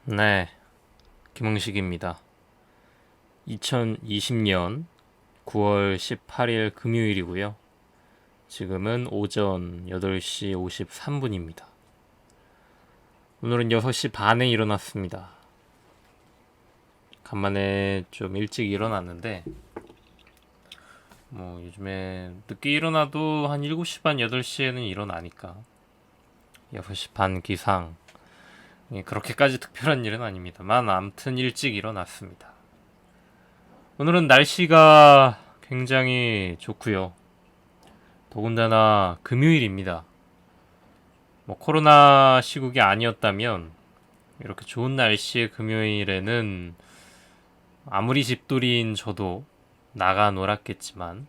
네, 김흥식입니다. 2020년 9월 18일 금요일이고요. 지금은 오전 8시 53분입니다. 오늘은 6시 반에 일어났습니다. 간만에 좀 일찍 일어났는데 요즘에 늦게 일어나도 한 7시 반, 8시에는 일어나니까 6시 반 기상. 그렇게까지 특별한 일은 아닙니다만 아무튼 일찍 일어났습니다. 오늘은 날씨가 굉장히 좋고요. 더군다나 금요일입니다. 코로나 시국이 아니었다면 이렇게 좋은 날씨의 금요일에는 아무리 집돌이인 저도 나가 놀았겠지만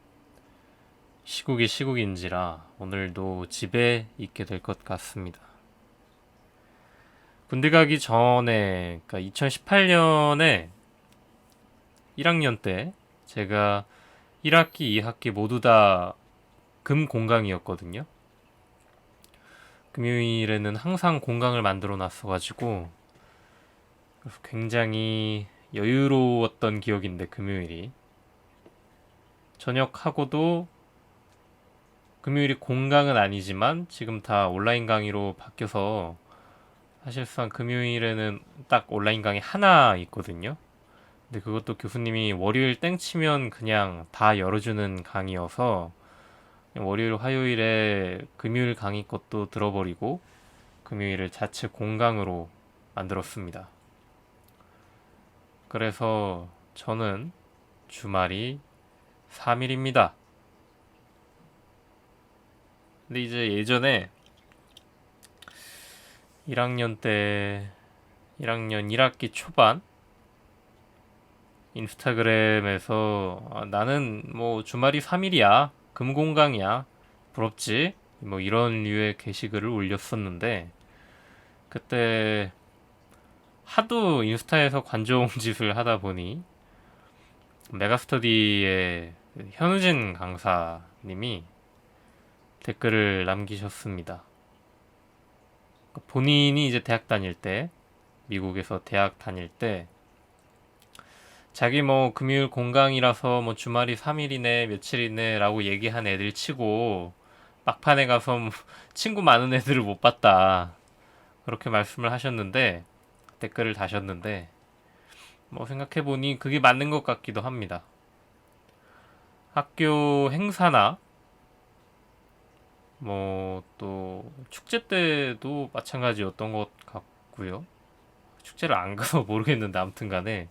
시국이 시국인지라 오늘도 집에 있게 될 것 같습니다. 군대 가기 전에, 그러니까 2018년에 1학년 때 제가 1학기, 2학기 모두 다 금공강이었거든요. 금요일에는 항상 공강을 만들어 놨어가지고 굉장히 여유로웠던 기억인데 금요일이 저녁하고도 금요일이 공강은 아니지만 지금 다 온라인 강의로 바뀌어서 사실상 금요일에는 딱 온라인 강의 하나 있거든요. 근데 그것도 교수님이 월요일 땡 치면 그냥 다 열어주는 강의여서 월요일 화요일에 금요일 강의 것도 들어버리고 금요일을 자체 공강으로 만들었습니다. 그래서 저는 주말이 3일입니다. 근데 이제 예전에 1학년 때 1학년 1학기 초반 인스타그램에서 나는 주말이 3일이야. 금공강이야. 부럽지? 이런 류의 게시글을 올렸었는데 그때 하도 인스타에서 관종 짓을 하다 보니 메가스터디의 현우진 강사님이 댓글을 남기셨습니다. 본인이 이제 대학 다닐 때, 미국에서 대학 다닐 때, 자기 금요일 공강이라서 주말이 3일이네, 며칠이네 라고 얘기한 애들 치고 막판에 가서 친구 많은 애들을 못 봤다. 그렇게 말씀을 하셨는데, 댓글을 다셨는데, 생각해보니 그게 맞는 것 같기도 합니다. 학교 행사나 또 축제 때도 마찬가지였던 것 같고요. 축제를 안 가서 모르겠는데 아무튼 간에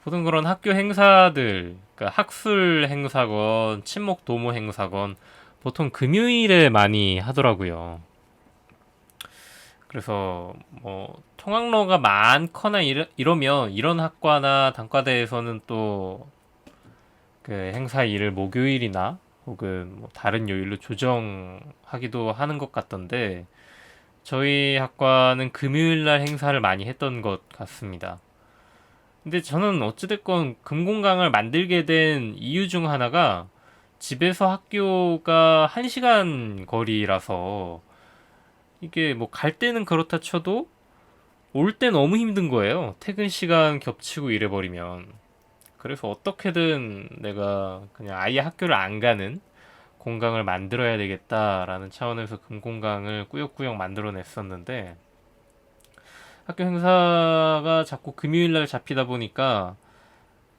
보통 그런 학교 행사들, 그러니까 학술 행사건 친목 도모 행사건 보통 금요일에 많이 하더라고요. 그래서 통학로가 많거나 이러면 이런 학과나 단과대에서는 또 그 행사 일을 목요일이나 혹은 다른 요일로 조정하기도 하는 것 같던데 저희 학과는 금요일 날 행사를 많이 했던 것 같습니다. 근데 저는 어찌됐건 금공강을 만들게 된 이유 중 하나가 집에서 학교가 1시간 거리라서 이게 갈 때는 그렇다 쳐도 올 때 너무 힘든 거예요. 퇴근 시간 겹치고 이래버리면. 그래서 어떻게든 내가 그냥 아예 학교를 안 가는 공강을 만들어야 되겠다라는 차원에서 금공강을 꾸역꾸역 만들어냈었는데 학교 행사가 자꾸 금요일 날 잡히다 보니까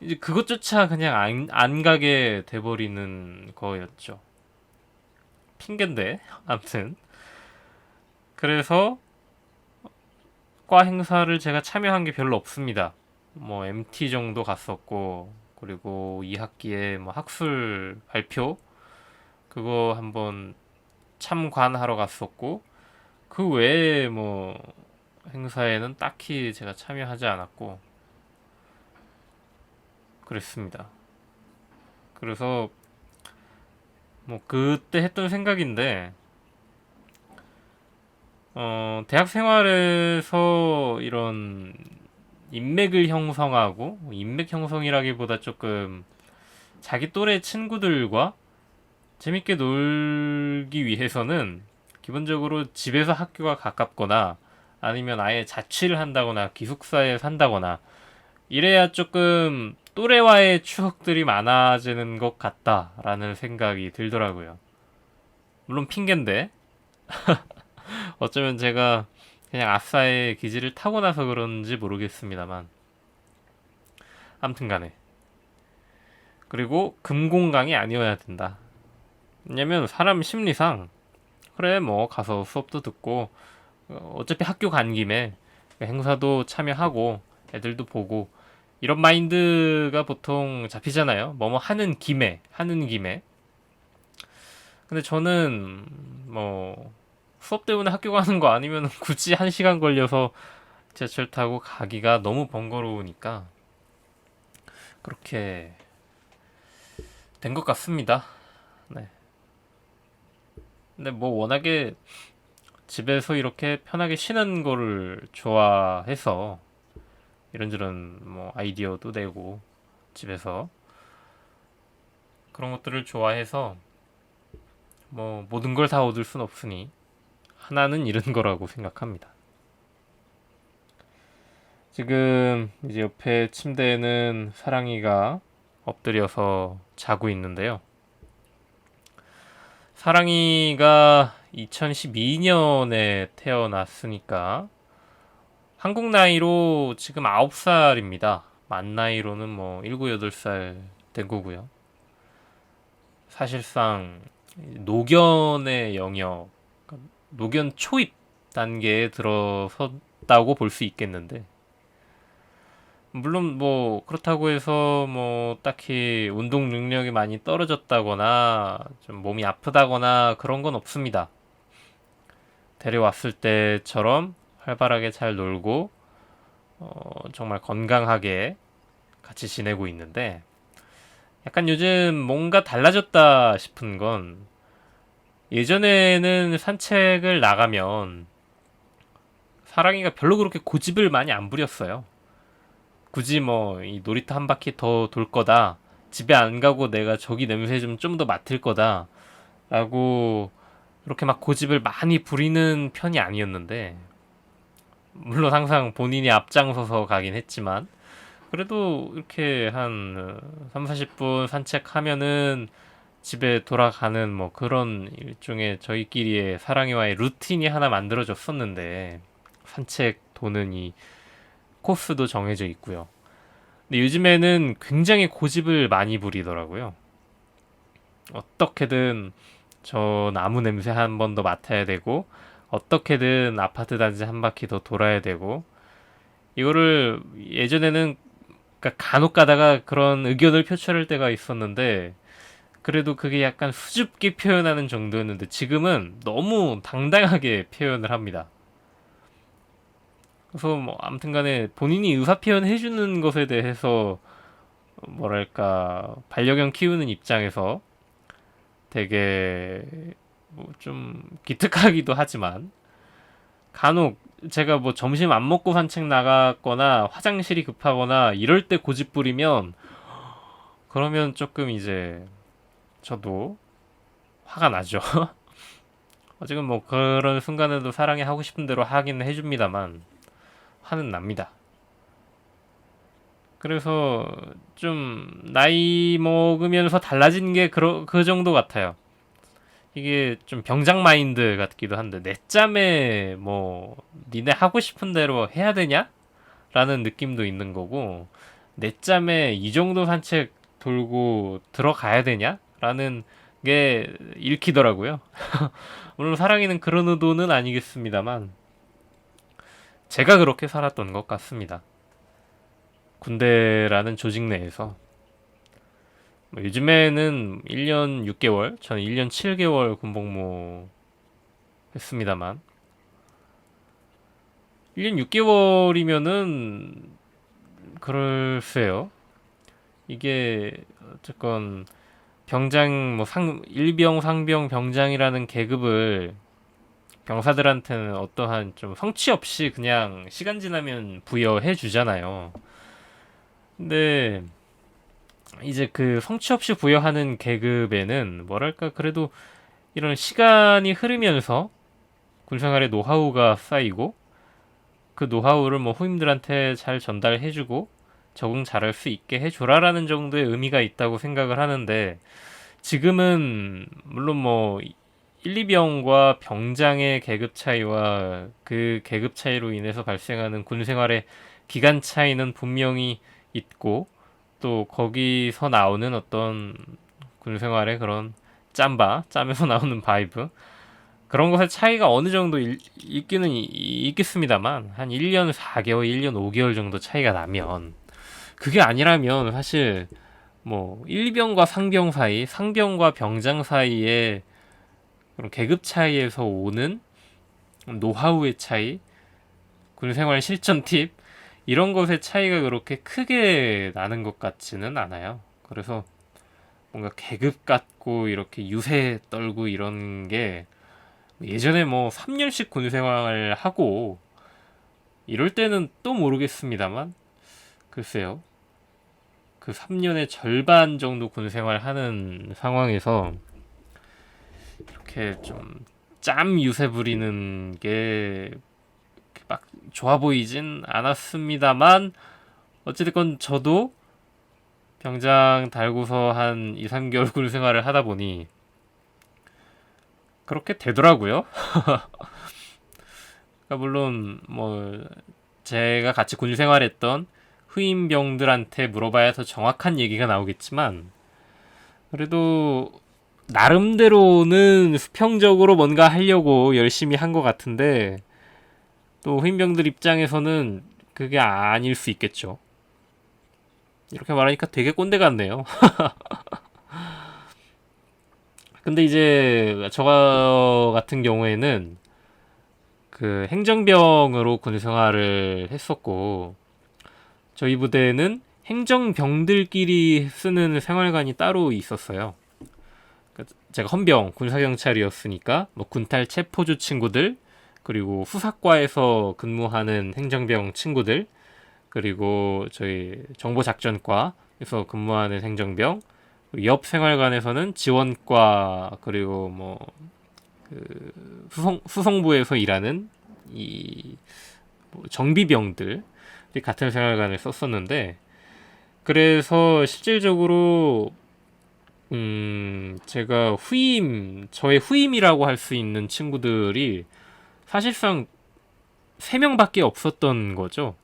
이제 그것조차 그냥 안 가게 돼버리는 거였죠. 핑계인데 아무튼 그래서 과 행사를 제가 참여한 게 별로 없습니다. MT 정도 갔었고 그리고 2학기에 학술 발표 그거 한번 참관하러 갔었고 그 외에 행사에는 딱히 제가 참여하지 않았고 그랬습니다. 그래서 그때 했던 생각인데 대학 생활에서 이런 인맥을 형성하고 인맥 형성이라기보다 조금 자기 또래 친구들과 재밌게 놀기 위해서는 기본적으로 집에서 학교가 가깝거나 아니면 아예 자취를 한다거나 기숙사에 산다거나 이래야 조금 또래와의 추억들이 많아지는 것 같다라는 생각이 들더라고요. 물론 핑계인데 어쩌면 제가 그냥 아싸의 기질을 타고 나서 그런지 모르겠습니다만 아무튼 간에 그리고 금공강이 아니어야 된다. 왜냐면 사람 심리상 그래 뭐 가서 수업도 듣고 어차피 학교 간 김에 행사도 참여하고 애들도 보고 이런 마인드가 보통 잡히잖아요. 뭐뭐 하는 김에. 근데 저는 뭐 수업 때문에 학교 가는 거 아니면 굳이 1시간 걸려서 지하철 타고 가기가 너무 번거로우니까 그렇게 된 것 같습니다. 네. 근데 뭐 워낙에 집에서 이렇게 편하게 쉬는 거를 좋아해서 이런저런 뭐 아이디어도 내고 집에서 그런 것들을 좋아해서 뭐 모든 걸 다 얻을 순 없으니 하나는 잃은 거라고 생각합니다. 지금 이제 옆에 침대에는 사랑이가 엎드려서 자고 있는데요. 사랑이가 2012년에 태어났으니까 한국 나이로 지금 9살입니다. 만 나이로는 뭐 7, 8살 된 거고요. 사실상 노견의 영역, 노견 초입 단계에 들어섰다고 볼 수 있겠는데 물론 뭐 그렇다고 해서 뭐 딱히 운동 능력이 많이 떨어졌다거나 좀 몸이 아프다거나 그런 건 없습니다. 데려왔을 때처럼 활발하게 잘 놀고 정말 건강하게 같이 지내고 있는데 약간 요즘 뭔가 달라졌다 싶은 건 예전에는 산책을 나가면 사랑이가 별로 그렇게 고집을 많이 안 부렸어요. 굳이 뭐 이 놀이터 한 바퀴 더 돌 거다. 집에 안 가고 내가 저기 냄새 좀 더 맡을 거다. 라고 그렇게 막 고집을 많이 부리는 편이 아니었는데 물론 항상 본인이 앞장서서 가긴 했지만 그래도 이렇게 한 3, 40분 산책하면은 집에 돌아가는 뭐 그런 일종의 저희끼리의 사랑이와의 루틴이 하나 만들어졌었는데 산책 도는 이 코스도 정해져 있고요. 근데 요즘에는 굉장히 고집을 많이 부리더라고요. 어떻게든 저 나무 냄새 한 번 더 맡아야 되고 어떻게든 아파트 단지 한 바퀴 더 돌아야 되고 이거를 예전에는 그러니까 간혹 가다가 그런 의견을 표출할 때가 있었는데 그래도 그게 약간 수줍게 표현하는 정도였는데 지금은 너무 당당하게 표현을 합니다. 그래서 뭐 아무튼 간에 본인이 의사 표현해 주는 것에 대해서 뭐랄까 반려견 키우는 입장에서 되게 뭐 좀 기특하기도 하지만 간혹 제가 뭐 점심 안 먹고 산책 나갔거나 화장실이 급하거나 이럴 때 고집 부리면 그러면 조금 이제 저도 화가 나죠. 지금 뭐 그런 순간에도 사랑해 하고 싶은 대로 하긴 해줍니다만 화는 납니다. 그래서 좀 나이 먹으면서 달라진 게 그 정도 같아요. 이게 좀 병장 마인드 같기도 한데 내 짬에 뭐 니네 하고 싶은 대로 해야 되냐? 라는 느낌도 있는 거고 내 짬에 이 정도 산책 돌고 들어가야 되냐? 라는 게 읽히더라고요. 물론 사랑이는 그런 의도는 아니겠습니다만 제가 그렇게 살았던 것 같습니다. 군대라는 조직 내에서 뭐 요즘에는 1년 6개월, 저는 1년 7개월 군복무 했습니다만 1년 6개월이면은 글쎄요. 이게 어쨌건 병장 뭐 일병, 상병, 병장이라는 계급을 병사들한테는 어떠한 좀 성취 없이 그냥 시간 지나면 부여해 주잖아요. 근데 이제 그 성취 없이 부여하는 계급에는 뭐랄까 그래도 이런 시간이 흐르면서 군생활의 노하우가 쌓이고 그 노하우를 뭐 후임들한테 잘 전달해주고 적응 잘할 수 있게 해줘라라는 정도의 의미가 있다고 생각을 하는데, 지금은 물론 뭐 1, 2병과 병장의 계급 차이와 그 계급 차이로 인해서 발생하는 군 생활의 기간 차이는 분명히 있고, 또 거기서 나오는 어떤 군 생활의 그런 짬에서 나오는 바이브, 그런 것의 차이가 어느 정도 있기는 있겠습니다만, 한 1년 4개월, 1년 5개월 정도 차이가 나면, 그게 아니라면 사실 뭐 1병과 상병 사이, 상병과 병장 사이에 그런 계급 차이에서 오는 노하우의 차이, 군생활 실전 팁, 이런 것의 차이가 그렇게 크게 나는 것 같지는 않아요. 그래서 뭔가 계급 같고 이렇게 유세 떨고 이런 게, 예전에 뭐 3년씩 군생활 하고 이럴 때는 또 모르겠습니다만, 글쎄요. 그 3년의 절반 정도 군생활 하는 상황에서 이렇게 좀 짬 유세 부리는 게 막 좋아 보이진 않았습니다만, 어찌됐건 저도 병장 달고서 한 2, 3개월 군 생활을 하다 보니 그렇게 되더라고요. 그러니까 물론 뭐 제가 같이 군 생활했던 후임병들한테 물어봐야 더 정확한 얘기가 나오겠지만, 그래도 나름대로는 수평적으로 뭔가 하려고 열심히 한 것 같은데, 또 후임병들 입장에서는 그게 아닐 수 있겠죠. 이렇게 말하니까 되게 꼰대 같네요. 근데 이제 저 같은 경우에는 그 행정병으로 군 생활을 했었고, 저희 부대에는 행정병들끼리 쓰는 생활관이 따로 있었어요. 제가 헌병 군사경찰이었으니까 뭐 군탈 체포조 친구들, 그리고 수사과에서 근무하는 행정병 친구들, 그리고 저희 정보작전과에서 근무하는 행정병, 옆 생활관에서는 지원과, 그리고 뭐 수송부에서 일하는 이뭐 정비병들 같은 생활관을 썼었는데, 그래서 실질적으로 제가 저의 후임이라고 할 수 있는 친구들이 사실상 3명밖에 없었던 거죠.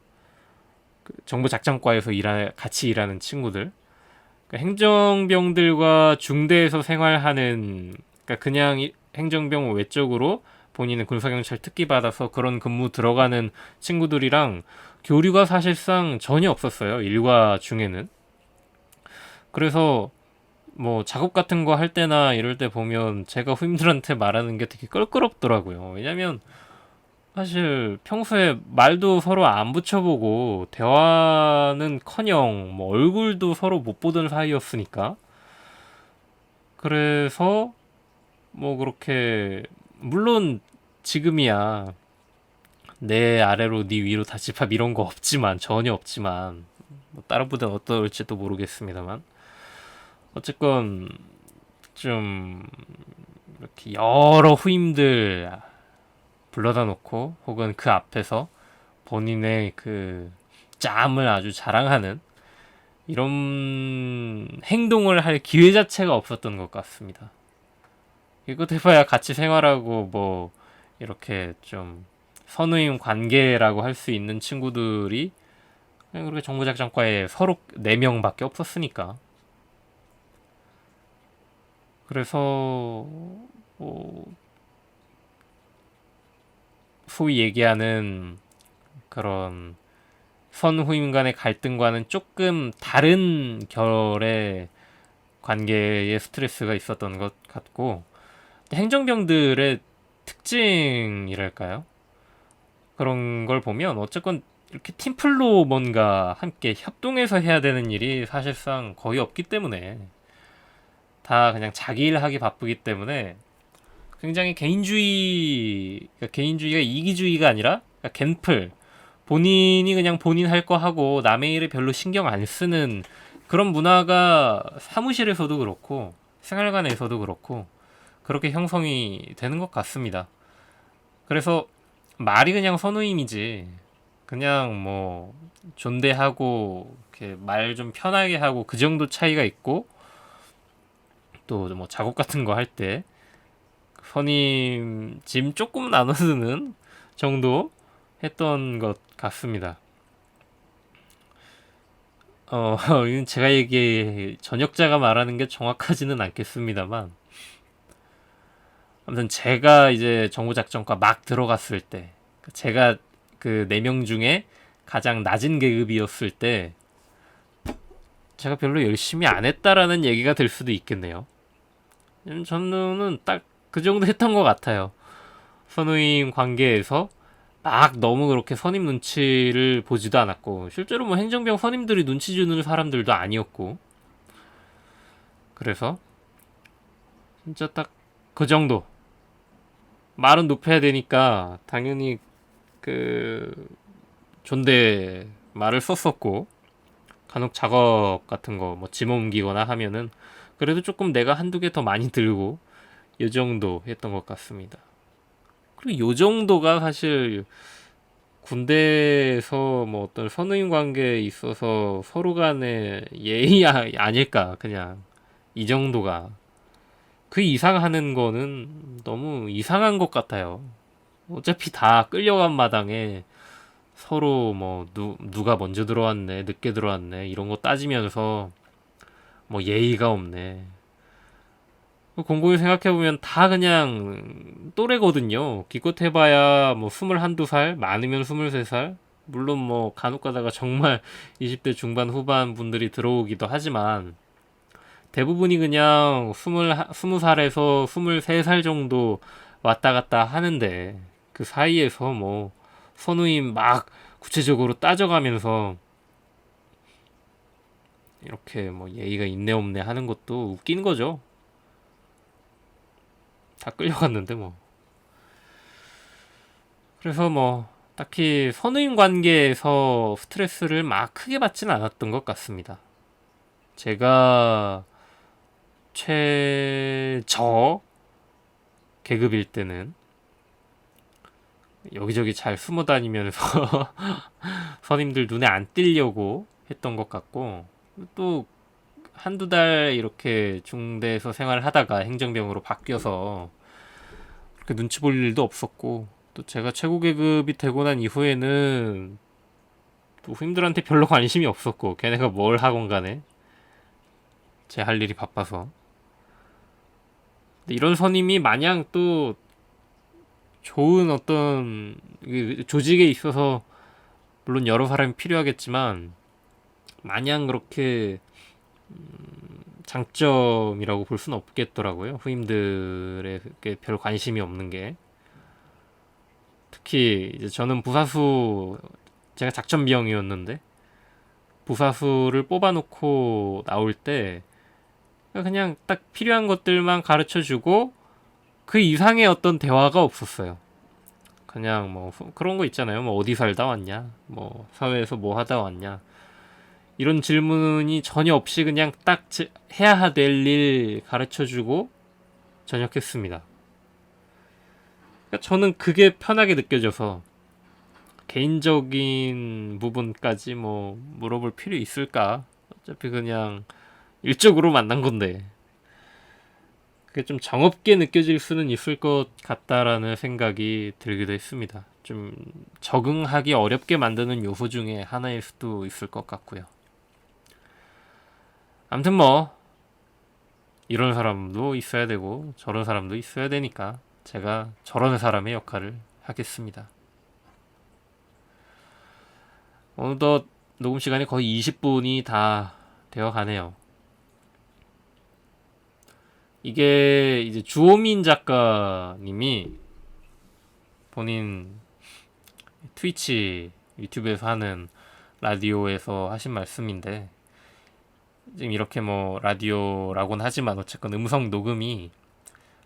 그 정보작전과에서 같이 일하는 친구들. 그러니까 행정병들과 중대에서 생활하는, 그러니까 그냥 행정병 외적으로 본인은 군사경찰 특기 받아서 그런 근무 들어가는 친구들이랑 교류가 사실상 전혀 없었어요. 일과 중에는. 그래서 뭐 작업 같은 거 할 때나 이럴 때 보면 제가 후임들한테 말하는 게 되게 껄끄럽더라고요. 왜냐면 사실 평소에 말도 서로 안 붙여보고 대화는커녕 뭐 얼굴도 서로 못 보던 사이였으니까. 그래서 뭐 그렇게, 물론 지금이야 내 아래로 네 위로 다집합 이런 거 없지만, 전혀 없지만, 뭐 다른 부대는 어떨지도 모르겠습니다만, 어쨌건 좀 이렇게 여러 후임들 불러다 놓고 혹은 그 앞에서 본인의 그 짬을 아주 자랑하는 이런 행동을 할 기회 자체가 없었던 것 같습니다. 이것 해봐야 같이 생활하고 뭐 이렇게 좀 선후임 관계라고 할 수 있는 친구들이 그냥 그렇게 정보작전과에 서로 4명밖에 없었으니까. 그래서 뭐 소위 얘기하는 그런 선후임 간의 갈등과는 조금 다른 결의 관계의 스트레스가 있었던 것 같고, 행정병들의 특징이랄까요? 그런 걸 보면 어쨌건 이렇게 팀플로 뭔가 함께 협동해서 해야 되는 일이 사실상 거의 없기 때문에, 다 그냥 자기 일 하기 바쁘기 때문에 굉장히 개인주의가 이기주의가 아니라 그러니까 갠플, 본인이 그냥 본인 할 거 하고 남의 일에 별로 신경 안 쓰는 그런 문화가 사무실에서도 그렇고 생활관에서도 그렇고 그렇게 형성이 되는 것 같습니다. 그래서 말이 그냥 선우임이지 그냥 뭐 존대하고 이렇게 말 좀 편하게 하고 그 정도 차이가 있고, 또 뭐 작업 같은 거 할 때 선임 짐 조금 나눠드는 정도 했던 것 같습니다. 이건 제가 전역자가 말하는 게 정확하지는 않겠습니다만, 아무튼 제가 이제 정보작전과 막 들어갔을 때, 제가 그 4명 중에 가장 낮은 계급이었을 때, 제가 별로 열심히 안 했다라는 얘기가 될 수도 있겠네요. 저는 딱 그 정도 했던 것 같아요. 선후임 관계에서 막 너무 그렇게 선임 눈치를 보지도 않았고, 실제로 뭐 행정병 선임들이 눈치 주는 사람들도 아니었고, 그래서 진짜 딱 그 정도. 말은 높여야 되니까 당연히 그 존대 말을 썼었고, 간혹 작업 같은 거 뭐 짐 옮기거나 하면은 그래도 조금 내가 한두 개 더 많이 들고 요 정도 했던 것 같습니다. 그리고 요 정도가 사실 군대에서 뭐 어떤 선후임 관계에 있어서 서로 간의 예의 아닐까. 그냥 이 정도가. 그 이상 하는 거는 너무 이상한 것 같아요. 어차피 다 끌려간 마당에 서로 뭐 누가 먼저 들어왔네, 늦게 들어왔네 이런 거 따지면서 뭐 예의가 없네. 곰곰이 생각해보면 다 그냥 또래거든요. 기껏 해봐야 뭐 21~22살, 많으면 23살. 물론 뭐 간혹 가다가 정말 20대 중반 후반 분들이 들어오기도 하지만 대부분이 그냥 20살에서 23살 정도 왔다 갔다 하는데, 그 사이에서 뭐 선우임 막 구체적으로 따져가면서 이렇게 뭐 예의가 있네 없네 하는 것도 웃긴 거죠. 다 끌려갔는데 뭐. 그래서 뭐 딱히 선후임 관계에서 스트레스를 막 크게 받지는 않았던 것 같습니다. 제가 최저 계급일 때는 여기저기 잘 숨어 다니면서 선임들 눈에 안 띄려고 했던 것 같고, 또 한두 달 이렇게 중대에서 생활을 하다가 행정병으로 바뀌어서 그렇게 눈치 볼 일도 없었고, 또 제가 최고 계급이 되고 난 이후에는 또 후임들한테 별로 관심이 없었고, 걔네가 뭘 하건 간에 제 할 일이 바빠서. 근데 이런 선임이 마냥 또 좋은 어떤 조직에 있어서 물론 여러 사람이 필요하겠지만 마냥 그렇게 장점이라고 볼 수는 없겠더라고요. 후임들에게 별 관심이 없는 게. 특히 이제 저는 부사수, 제가 작전비영이었는데 부사수를 뽑아놓고 나올 때 그냥 딱 필요한 것들만 가르쳐주고 그 이상의 어떤 대화가 없었어요. 그냥 뭐 그런 거 있잖아요. 뭐 어디 살다 왔냐, 뭐 사회에서 뭐 하다 왔냐, 이런 질문이 전혀 없이 그냥 딱 해야 될 일 가르쳐주고 전역했습니다. 그러니까 저는 그게 편하게 느껴져서 개인적인 부분까지 뭐 물어볼 필요 있을까? 어차피 그냥 일적으로 만난 건데. 그게 좀 정없게 느껴질 수는 있을 것 같다라는 생각이 들기도 했습니다. 좀 적응하기 어렵게 만드는 요소 중에 하나일 수도 있을 것 같고요. 아무튼 뭐 이런 사람도 있어야 되고 저런 사람도 있어야 되니까 제가 저런 사람의 역할을 하겠습니다. 어느덧 녹음 시간이 거의 20분이 다 되어 가네요. 이게 이제 주호민 작가님이 본인 트위치 유튜브에서 하는 라디오에서 하신 말씀인데, 지금 이렇게 뭐 라디오라고는 하지만 어쨌건 음성 녹음이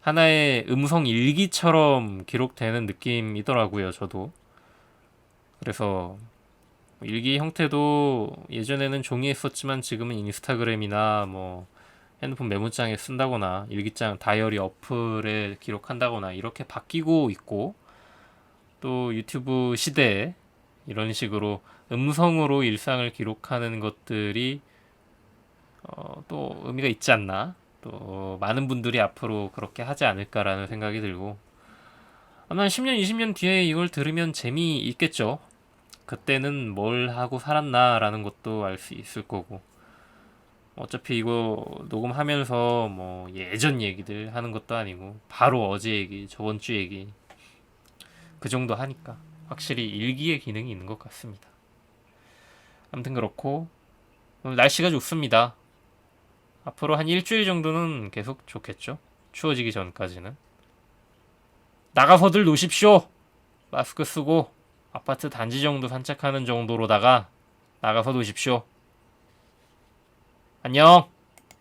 하나의 음성 일기처럼 기록되는 느낌이더라고요, 저도. 그래서 일기 형태도 예전에는 종이에 썼지만 지금은 인스타그램이나 뭐 핸드폰 메모장에 쓴다거나 일기장 다이어리 어플에 기록한다거나 이렇게 바뀌고 있고, 또 유튜브 시대에 이런 식으로 음성으로 일상을 기록하는 것들이 또 의미가 있지 않나? 또 많은 분들이 앞으로 그렇게 하지 않을까라는 생각이 들고 아마 10년, 20년 뒤에 이걸 들으면 재미있겠죠. 그때는 뭘 하고 살았나라는 것도 알 수 있을 거고 어차피 이거 녹음하면서 뭐 예전 얘기들 하는 것도 아니고 바로 어제 얘기, 저번 주 얘기 그 정도 하니까 확실히 일기의 기능이 있는 것 같습니다. 아무튼 그렇고 오늘 날씨가 좋습니다. 앞으로 한 일주일 정도는 계속 좋겠죠. 추워지기 전까지는. 나가서들 노십시오. 마스크 쓰고 아파트 단지 정도 산책하는 정도로다가 나가서 노십시오. 안녕.